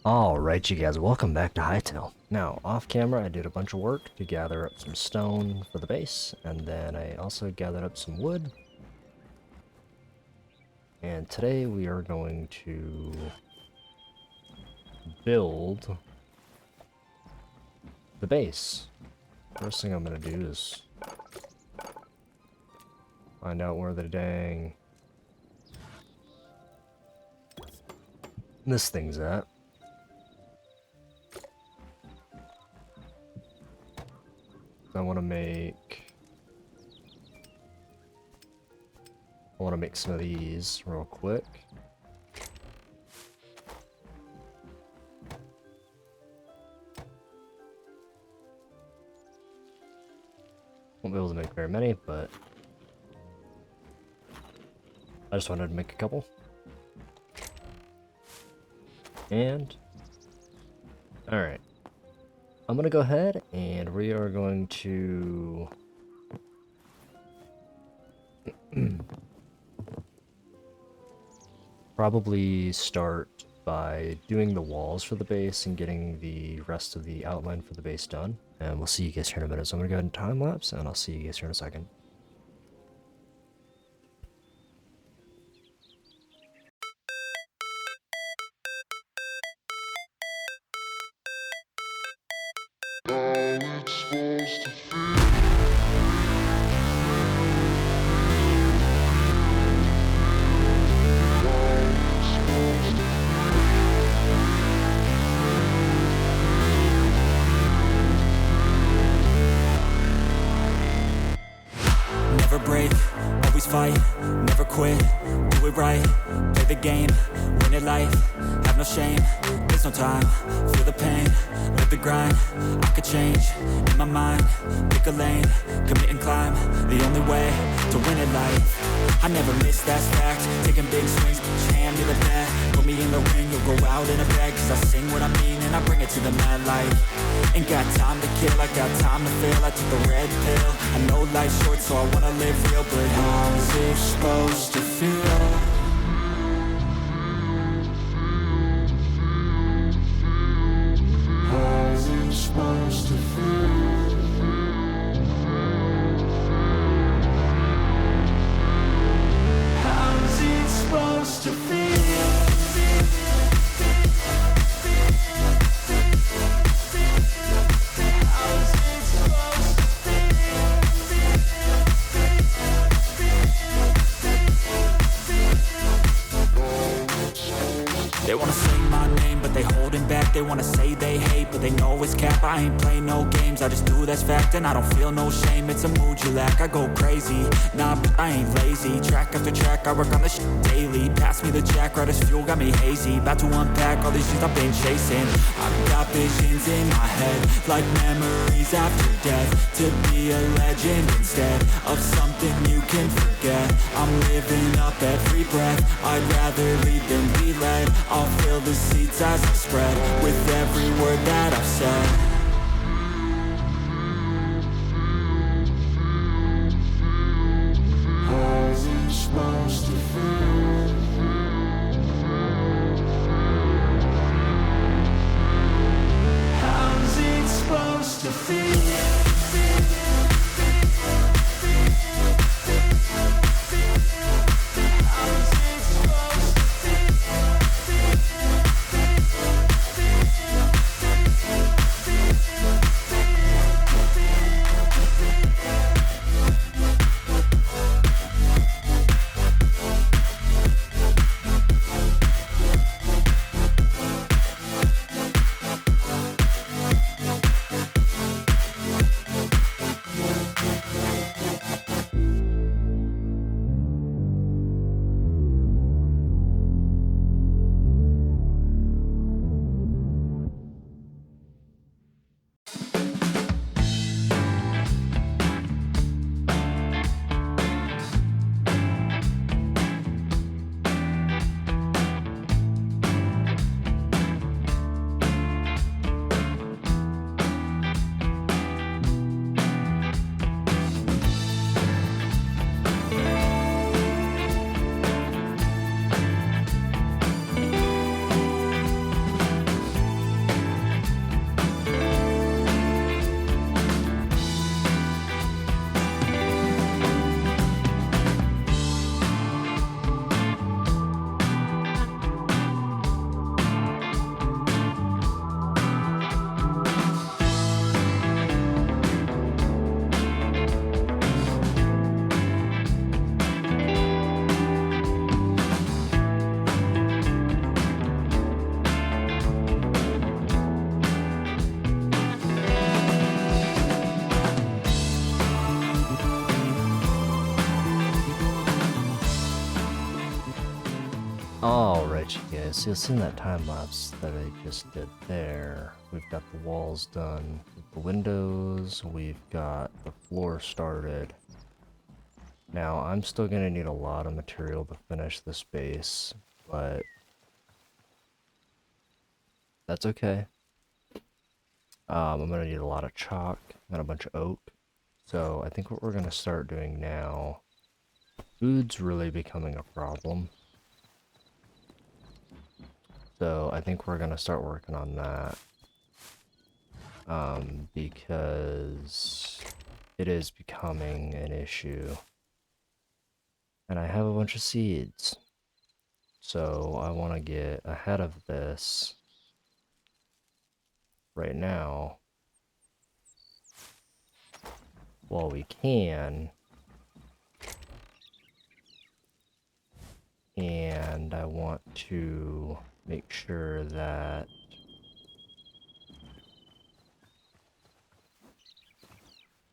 Alright, you guys, welcome back to Hytale. Now, off camera, I did a bunch of work to gather up some stone for the base, and then I also gathered up some wood. And today we are going to build the base. First thing I'm going to do is find out where the dang this thing's at. I want to make some of these real quick. Won't be able to make very many, but I just wanted to make a couple. And alright. I'm gonna go ahead and we are going to probably start by doing the walls for the base and getting the rest of the outline for the base done. And we'll see you guys here in a minute. So I'm gonna go ahead and time lapse and I'll see you guys here in a second. Never break, always fight, never quit, do it right, play the game, win it life, have no shame, there's no time, feel the pain, live the grind, I could change, in my mind, pick a lane, commit and climb, the only way to win it life, I never miss, that's fact, taking big swings, put your hand to the bat, put me in the ring, you'll go out in a bag, cause I sing what I mean and I bring it to the mad light, ain't got time to kill, I got time to feel, I took the red pill, I know life's short so I wanna live real, but how's it supposed to feel? How's it supposed to feel? How's it supposed to feel? They wanna say my name, but they holding back. They wanna say they hate, but they know it's cap. I ain't play no games, I just do that's fact. And I don't feel no shame, it's a mood you lack. I go crazy, nah, but I ain't lazy. Track after track, I work on this shit daily. Pass me the jack, right as fuel, got me hazy. About to unpack all these things I've been chasing. I've got visions in my head, like memories after death. To be a legend instead of something you can forget. I'm living up every breath, I'd rather lead than be led. I'll fill the seats as I spread with every word that I've said. How's it supposed to feel? How's it supposed to feel? Alright, you guys, so you'll see in that time lapse that I just did there, we've got the walls done with the windows, we've got the floor started. Now, I'm still gonna need a lot of material to finish this base, but that's okay. I'm gonna need a lot of chalk and a bunch of oak. So I think what we're gonna start doing now, food's really becoming a problem. So I think we're gonna start working on that. Because it is becoming an issue. And I have a bunch of seeds. So I want to get ahead of this right now while we can. And I want to make sure that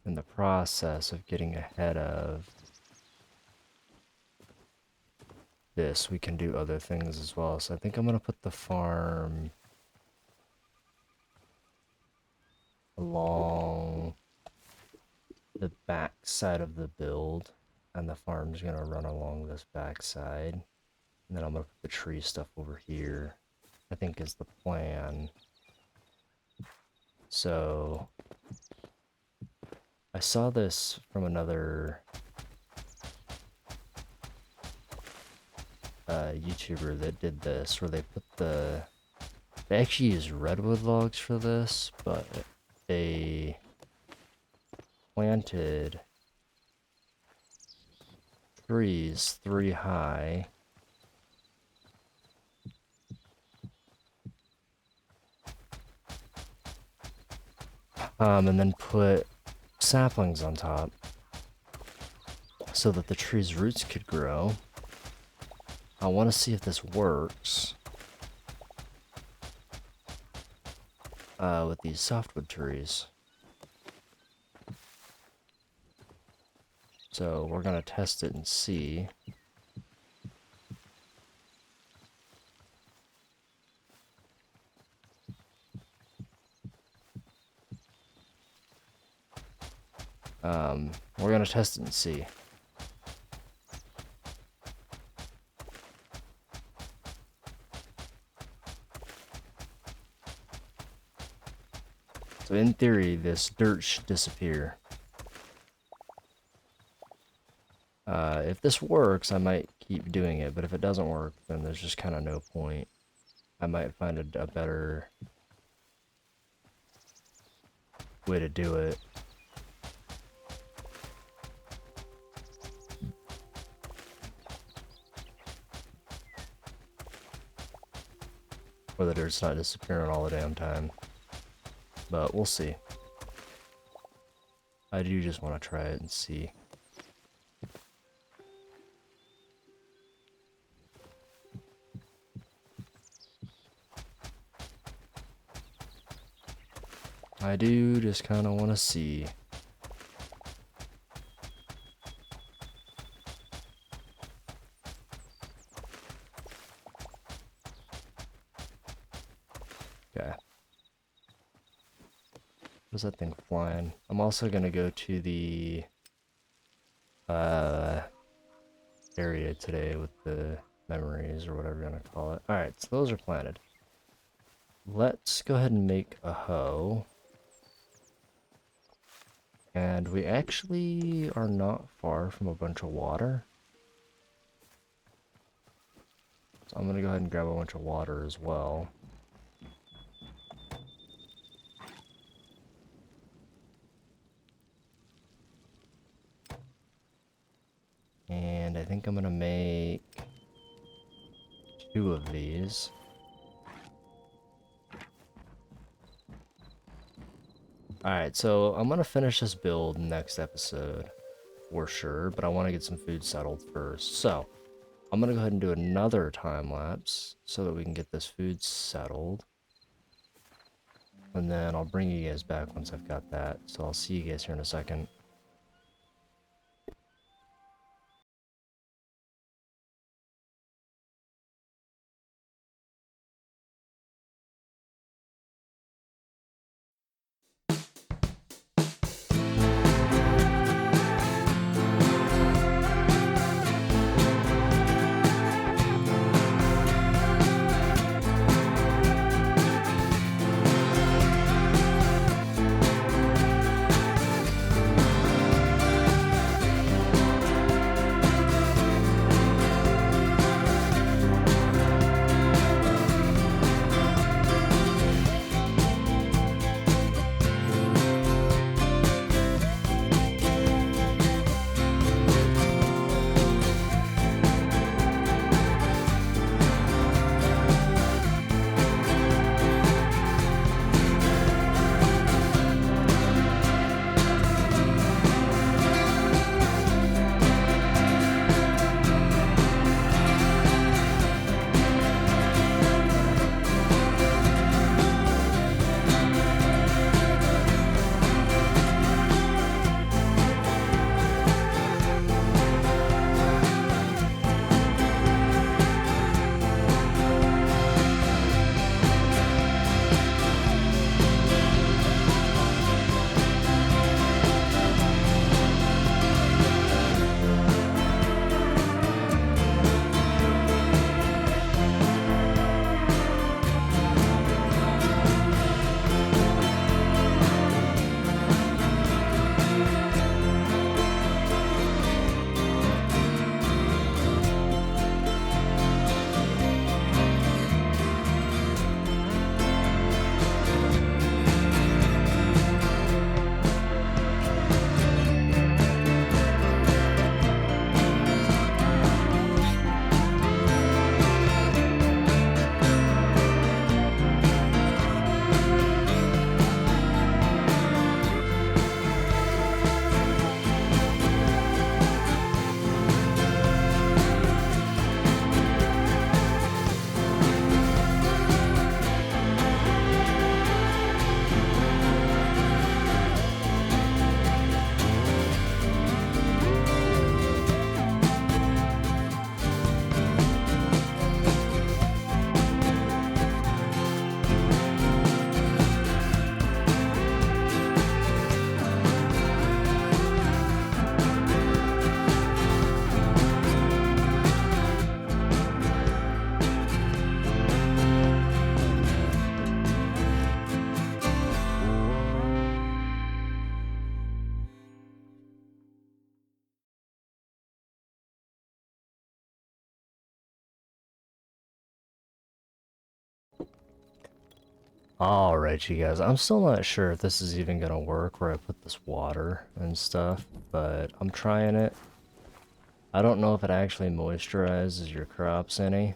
in the process of getting ahead of this, we can do other things as well. So I think I'm going to put the farm along the back side of the build, and the farm's going to run along this back side. And then I'm going to put the tree stuff over here, I think is the plan. So I saw this from another YouTuber that did this, where they put they actually use redwood logs for this, but they planted trees 3 high. And then put saplings on top so that the tree's roots could grow. I want to see if this works with these softwood trees. So we're going to test it and see. We're going to test it and see. So in theory, this dirt should disappear. If this works, I might keep doing it, but if it doesn't work, then there's just kind of no point. I might find a better way to do it. Where the dirt's not disappearing all the damn time. But we'll see. I do just want to try it and see. I do just kind of want to see. Okay. Where's that thing flying? I'm also gonna go to the area today with the memories or whatever you want to call it. Alright, so those are planted. Let's go ahead and make a hoe. And we actually are not far from a bunch of water. So I'm gonna go ahead and grab a bunch of water as well. And I think I'm gonna make 2 of these. Alright, so I'm gonna finish this build next episode for sure, but I want to get some food settled first. So I'm gonna go ahead and do another time lapse so that we can get this food settled. And then I'll bring you guys back once I've got that. So I'll see you guys here in a second. Alright, you guys, I'm still not sure if this is even gonna work where I put this water and stuff, but I'm trying it. I don't know if it actually moisturizes your crops any.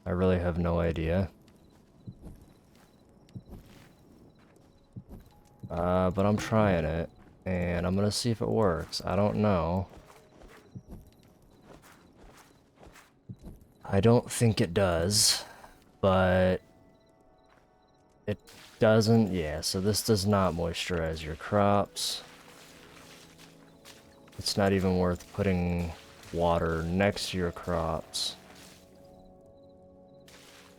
I really have no idea. But I'm trying it, and I'm gonna see if it works. I don't know. I don't think it does, but it doesn't, yeah, so this does not moisturize your crops. It's not even worth putting water next to your crops.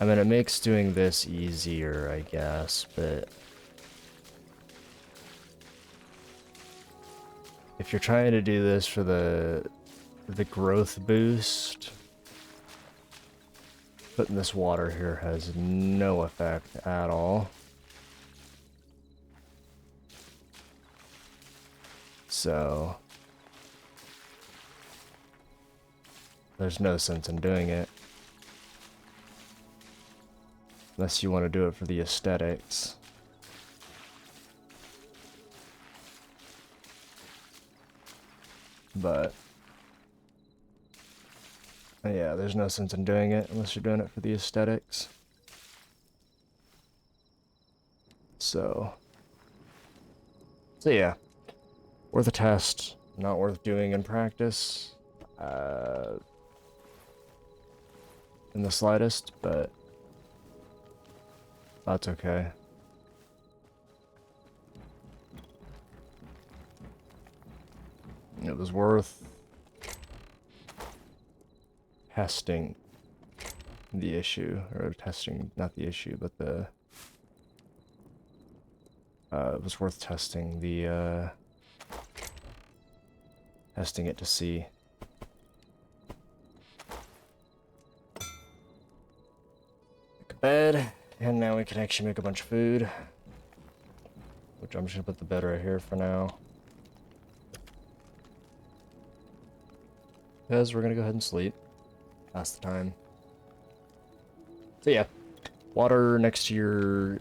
I mean, it makes doing this easier, I guess, but if you're trying to do this for the growth boost, putting this water here has no effect at all. So there's no sense in doing it. Unless you want to do it for the aesthetics. But yeah, there's no sense in doing it unless you're doing it for the aesthetics. So yeah, worth a test, not worth doing in practice, in the slightest, but that's okay. It was worth testing the issue, or testing, not the issue, but the, it was worth testing the, testing it to see. Make a bed, and now we can actually make a bunch of food. Which I'm just gonna put the bed right here for now. Because we're gonna go ahead and sleep. Pass the time. So yeah, water next to your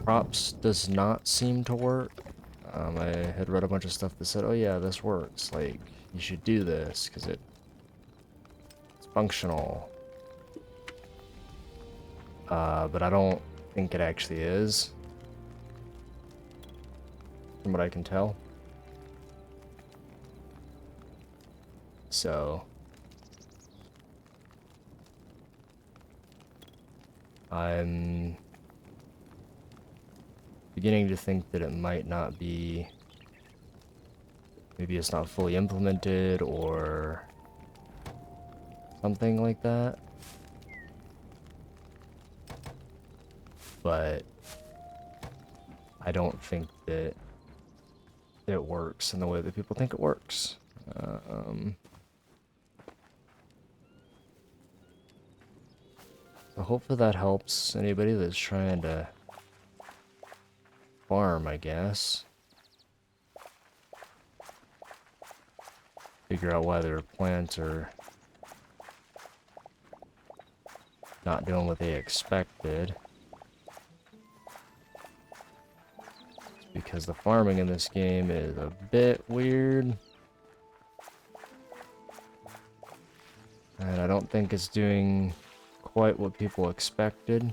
crops does not seem to work. I had read a bunch of stuff that said, oh yeah, this works. Like, you should do this because it's functional. But I don't think it actually is. From what I can tell. So I'm beginning to think that it might not be, maybe it's not fully implemented or something like that. But I don't think that it works in the way that people think it works. So hopefully that helps anybody that's trying to farm, I guess. Figure out why their plants are not doing what they expected. It's because the farming in this game is a bit weird. And I don't think it's doing quite what people expected.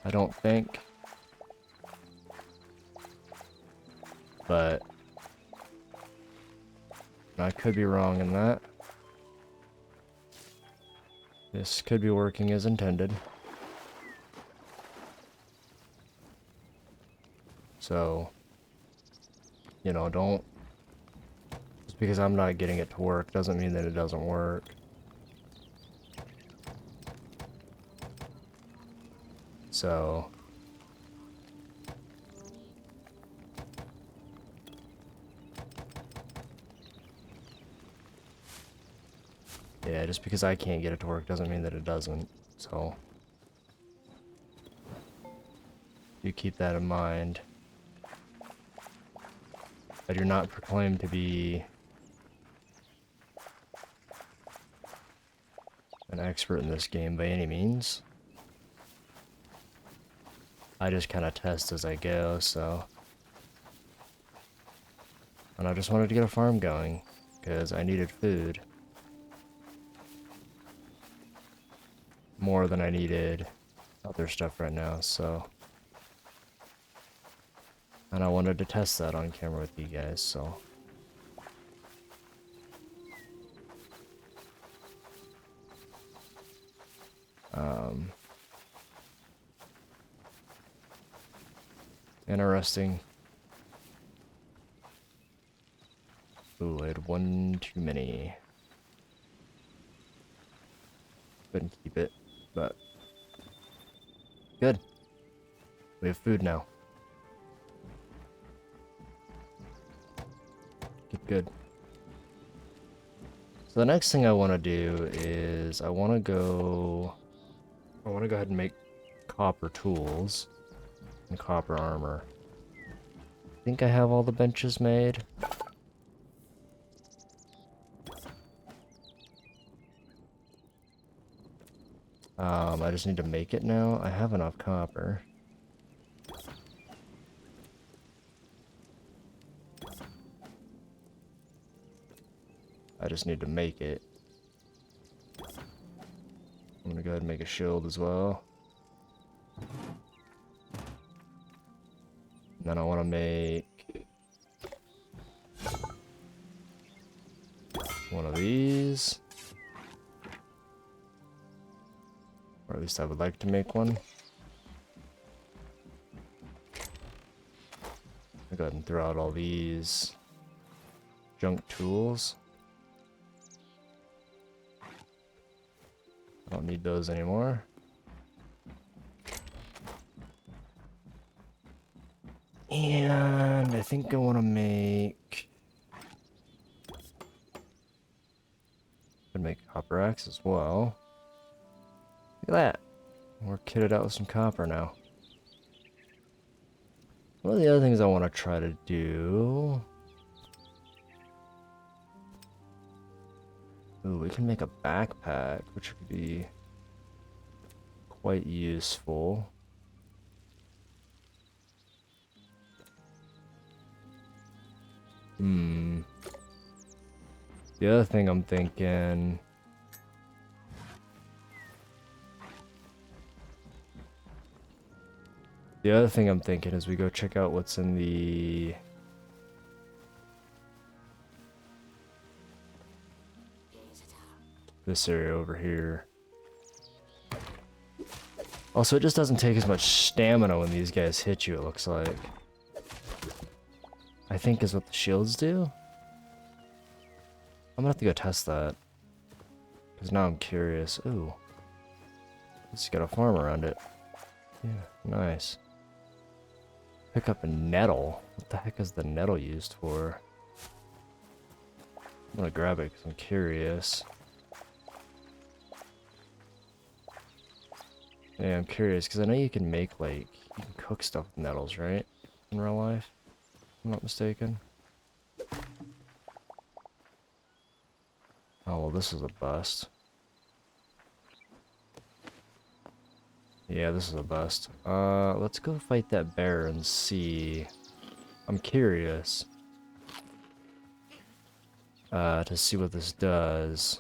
I don't think. But I could be wrong in that. This could be working as intended. So, you know, don't, just because I'm not getting it to work doesn't mean that it doesn't work. So, yeah, just because I can't get it to work doesn't mean that it doesn't. So, you keep that in mind. But you're not proclaimed to be an expert in this game by any means. I just kind of test as I go, so... And I just wanted to get a farm going, because I needed food. More than I needed other stuff right now, so... And I wanted to test that on camera with you guys, so... Interesting. Ooh, I had one too many. Couldn't keep it, but... Good. We have food now. Good. So the next thing I want to do is I want to go ahead and make copper tools and copper armor. I think I have all the benches made. I just need to make it now. I have enough copper. I just need to make it. I'm gonna go ahead and make a shield as well. And then I want to make one of these. Or at least I would like to make one. I'll go ahead and throw out all these junk tools. I don't need those anymore. And I think I want to make... I'd make a copper axe as well. Look at that. We're kitted out with some copper now. One of the other things I want to try to do... Ooh, we can make a backpack, which could be quite useful. The other thing I'm thinking... The other thing I'm thinking is we go check out what's in the... this area over here. Also, it just doesn't take as much stamina when these guys hit you, it looks like. I think is what the shields do. I'm gonna have to go test that. Because now I'm curious. Ooh. It's got a farm around it. Yeah, nice. Pick up a nettle. What the heck is the nettle used for? I'm gonna grab it because I'm curious. Yeah, I'm curious because I know you can make, like, you can cook stuff with nettles, right? In real life? If I'm not mistaken. Oh, well, this is a bust. Yeah, this is a bust. Let's go fight that bear and see. I'm curious. To see what this does.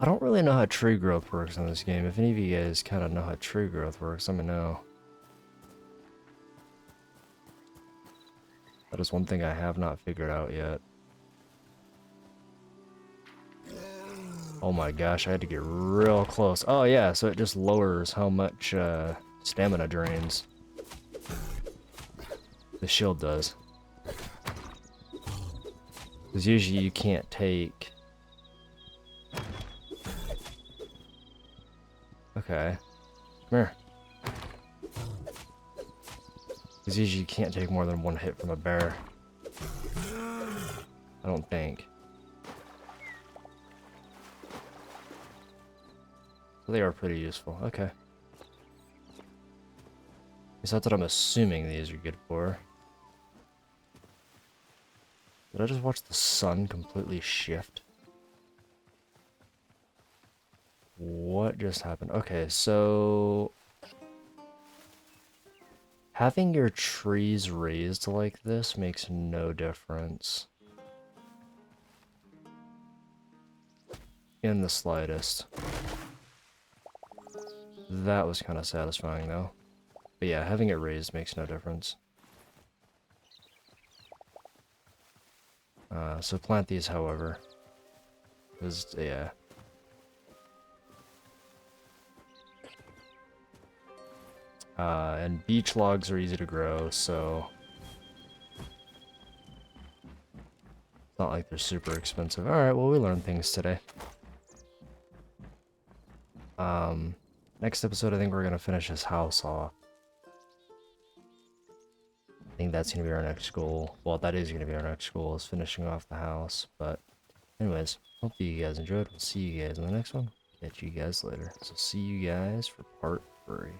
I don't really know how tree growth works in this game. If any of you guys kind of know how tree growth works, let me know. That is one thing I have not figured out yet. Oh my gosh, I had to get real close. Oh yeah, so it just lowers how much stamina drains. The shield does. Because usually you can't take... Okay. Come here. Because usually you can't take more than one hit from a bear. I don't think. They are pretty useful. Okay. Guess that's what I'm assuming these are good for. Did I just watch the sun completely shift? What just happened? Okay, so having your trees raised like this makes no difference in the slightest. That was kind of satisfying though. But yeah, having it raised makes no difference. So plant these, however. Because, yeah. And beach logs are easy to grow, so it's not like they're super expensive. Alright, well, we learned things today. Next episode, I think we're going to finish this house off. I think that's going to be our next goal. Well, that is going to be our next goal, is finishing off the house. But anyways, hope you guys enjoyed. We'll see you guys in the next one. Catch you guys later. So see you guys for part 3.